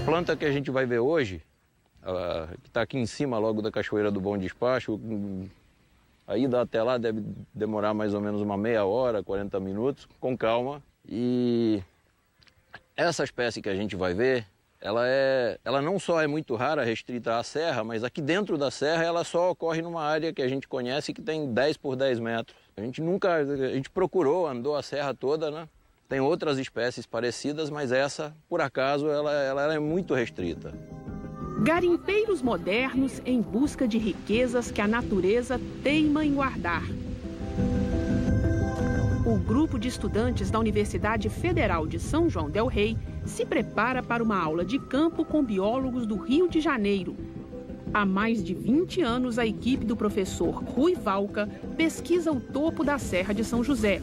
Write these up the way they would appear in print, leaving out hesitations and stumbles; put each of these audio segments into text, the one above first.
planta que a gente vai ver hoje, que está aqui em cima logo da Cachoeira do Bom Despacho, a ida até lá deve demorar mais ou menos uma meia hora, 40 minutos, com calma. E essa espécie que a gente vai ver, ela não só é muito rara, restrita à serra, mas aqui dentro da serra ela só ocorre numa área que a gente conhece que tem 10 por 10 metros. A gente procurou, andou a serra toda, né? Tem outras espécies parecidas, mas essa, por acaso, ela é muito restrita. Garimpeiros modernos em busca de riquezas que a natureza teima em guardar. O grupo de estudantes da Universidade Federal de São João del Rei se prepara para uma aula de campo com biólogos do Rio de Janeiro. Há mais de 20 anos, a equipe do professor Rui Valca pesquisa o topo da Serra de São José.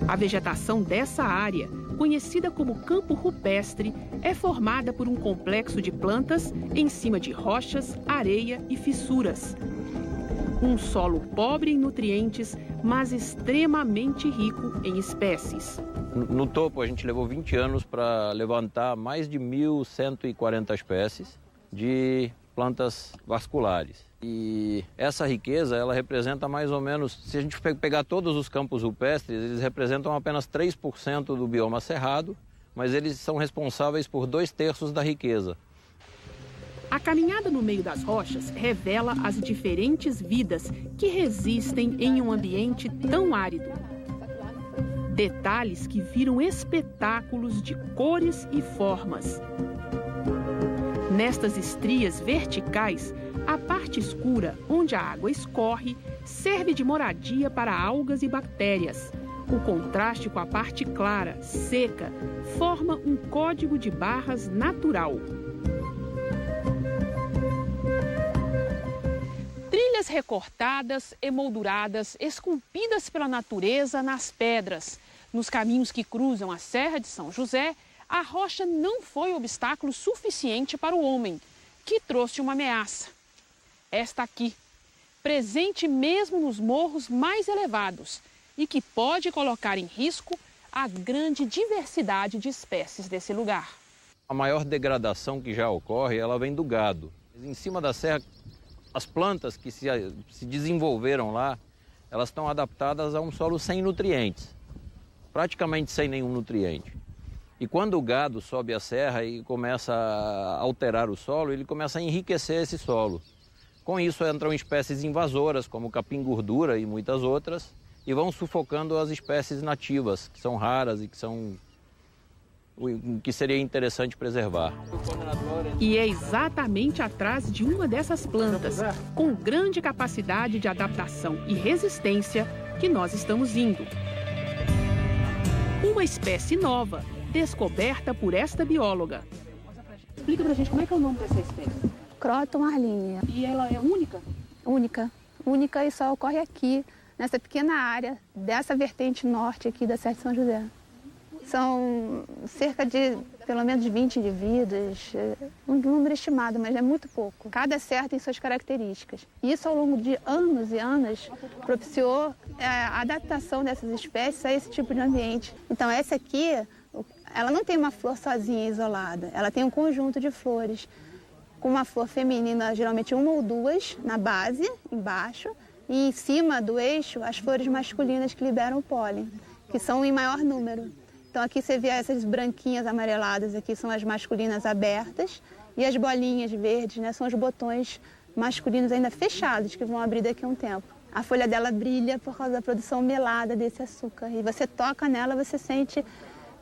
A vegetação dessa área, conhecida como campo rupestre, é formada por um complexo de plantas em cima de rochas, areia e fissuras. Um solo pobre em nutrientes, mas extremamente rico em espécies. No topo, a gente levou 20 anos para levantar mais de 1.140 espécies de plantas vasculares. E essa riqueza, ela representa mais ou menos, se a gente pegar todos os campos rupestres, eles representam apenas 3% do bioma cerrado, mas eles são responsáveis por 2/3 da riqueza. A caminhada no meio das rochas revela as diferentes vidas que resistem em um ambiente tão árido. Detalhes que viram espetáculos de cores e formas. Nestas estrias verticais, a parte escura, onde a água escorre, serve de moradia para algas e bactérias. O contraste com a parte clara, seca, forma um código de barras natural. Trilhas recortadas, emolduradas, esculpidas pela natureza nas pedras. Nos caminhos que cruzam a Serra de São José, a rocha não foi obstáculo suficiente para o homem, que trouxe uma ameaça. Esta aqui, presente mesmo nos morros mais elevados e que pode colocar em risco a grande diversidade de espécies desse lugar. A maior degradação que já ocorre, ela vem do gado. Em cima da serra, as plantas que se desenvolveram lá, elas estão adaptadas a um solo sem nutrientes, praticamente sem nenhum nutriente. E quando o gado sobe a serra e começa a alterar o solo, ele começa a enriquecer esse solo. Com isso entram espécies invasoras, como capim-gordura e muitas outras, e vão sufocando as espécies nativas, que são raras e que seria interessante preservar. E é exatamente atrás de uma dessas plantas, com grande capacidade de adaptação e resistência, que nós estamos indo. Uma espécie nova, descoberta por esta bióloga. Explica pra gente como é que é o nome dessa espécie. Croton arlinea. E ela é única? Única e só ocorre aqui, nessa pequena área dessa vertente norte aqui da Serra de São José. São cerca de, pelo menos 20 indivíduos, um número estimado, mas é muito pouco. Cada serra tem suas características. E isso, ao longo de anos e anos, propiciou a adaptação dessas espécies a esse tipo de ambiente. Então, essa aqui, ela não tem uma flor sozinha, isolada. Ela tem um conjunto de flores, com uma flor feminina, geralmente uma ou duas, na base, embaixo, e em cima do eixo, as flores masculinas que liberam o pólen, que são em maior número. Então aqui você vê essas branquinhas amareladas, aqui são as masculinas abertas, e as bolinhas verdes, né, são os botões masculinos ainda fechados, que vão abrir daqui a um tempo. A folha dela brilha por causa da produção melada desse açúcar, e você toca nela, você sente...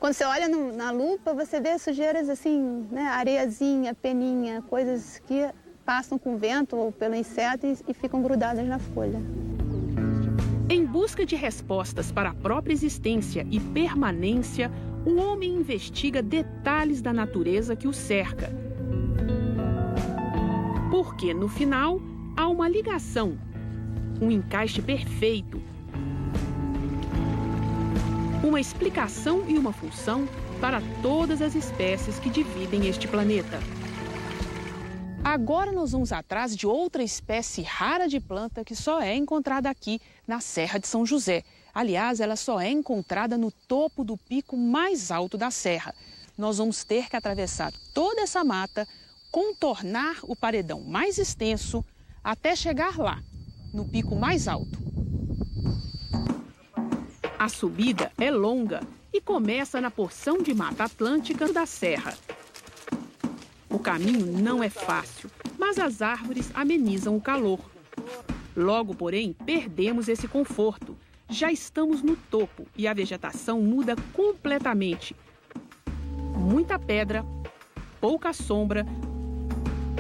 Quando você olha na lupa, você vê sujeiras assim, né, areiazinha, peninha, coisas que passam com o vento ou pelo inseto e ficam grudadas na folha. Em busca de respostas para a própria existência e permanência, o homem investiga detalhes da natureza que o cerca. Porque, no final, há uma ligação, um encaixe perfeito, uma explicação e uma função para todas as espécies que dividem este planeta. Agora nós vamos atrás de outra espécie rara de planta que só é encontrada aqui na Serra de São José. Aliás, ela só é encontrada no topo do pico mais alto da serra. nós vamos ter que atravessar toda essa mata, contornar o paredão mais extenso até chegar lá, no pico mais alto. A subida é longa e começa na porção de Mata Atlântica da Serra. O caminho não é fácil, mas as árvores amenizam o calor. Logo, porém, perdemos esse conforto. Já estamos no topo e a vegetação muda completamente. Muita pedra, pouca sombra,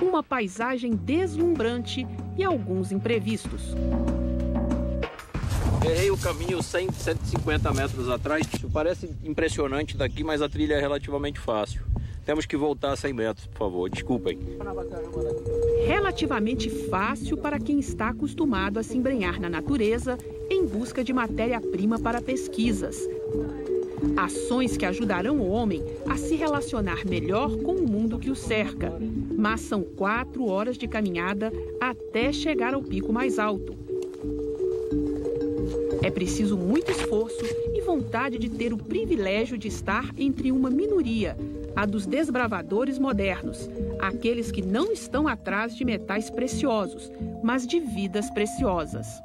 uma paisagem deslumbrante e alguns imprevistos. Errei o caminho 100, 150 metros atrás. Isso parece impressionante daqui, mas a trilha é relativamente fácil. Temos que voltar a 100 metros, por favor. Desculpem. Relativamente fácil para quem está acostumado a se embrenhar na natureza em busca de matéria-prima para pesquisas. Ações que ajudarão o homem a se relacionar melhor com o mundo que o cerca. Mas são 4 horas de caminhada até chegar ao pico mais alto. É preciso muito esforço e vontade de ter o privilégio de estar entre uma minoria, a dos desbravadores modernos, aqueles que não estão atrás de metais preciosos, mas de vidas preciosas.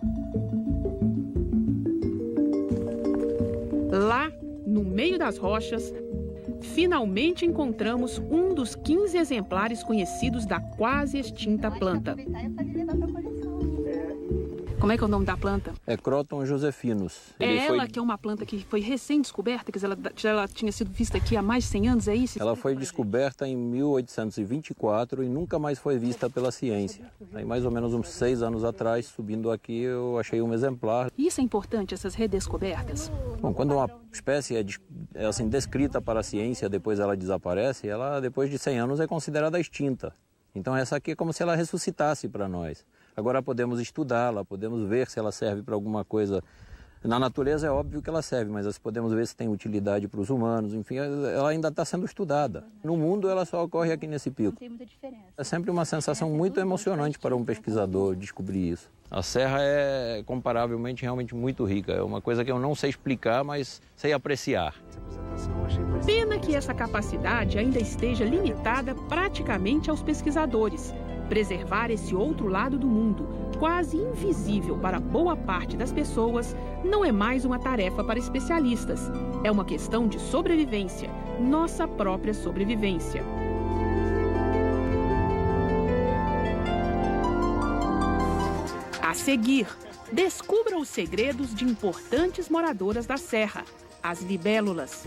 Lá, no meio das rochas, finalmente encontramos um dos 15 exemplares conhecidos da quase extinta planta. Como é que é o nome da planta? É Croton josephinus. Que é uma planta que foi recém-descoberta, quer dizer, ela tinha sido vista aqui há mais de 100 anos, é isso? Ela foi descoberta em 1824 e nunca mais foi vista pela ciência. Aí, mais ou menos uns 6 anos atrás, subindo aqui, eu achei um exemplar. Isso é importante, essas redescobertas? Bom, quando uma espécie é assim, descrita para a ciência, depois ela desaparece, ela depois de 100 anos é considerada extinta. Então essa aqui é como se ela ressuscitasse para nós. Agora podemos estudá-la, podemos ver se ela serve para alguma coisa. Na natureza é óbvio que ela serve, mas podemos ver se tem utilidade para os humanos. Enfim, ela ainda está sendo estudada. No mundo ela só ocorre aqui nesse pico. Tem muita diferença. É sempre uma sensação muito emocionante para um pesquisador descobrir isso. A serra é comparavelmente realmente muito rica. É uma coisa que eu não sei explicar, mas sei apreciar. Pena que essa capacidade ainda esteja limitada praticamente aos pesquisadores. Preservar esse outro lado do mundo, quase invisível para boa parte das pessoas, não é mais uma tarefa para especialistas. É uma questão de sobrevivência, nossa própria sobrevivência. A seguir, descubra os segredos de importantes moradoras da serra, as libélulas.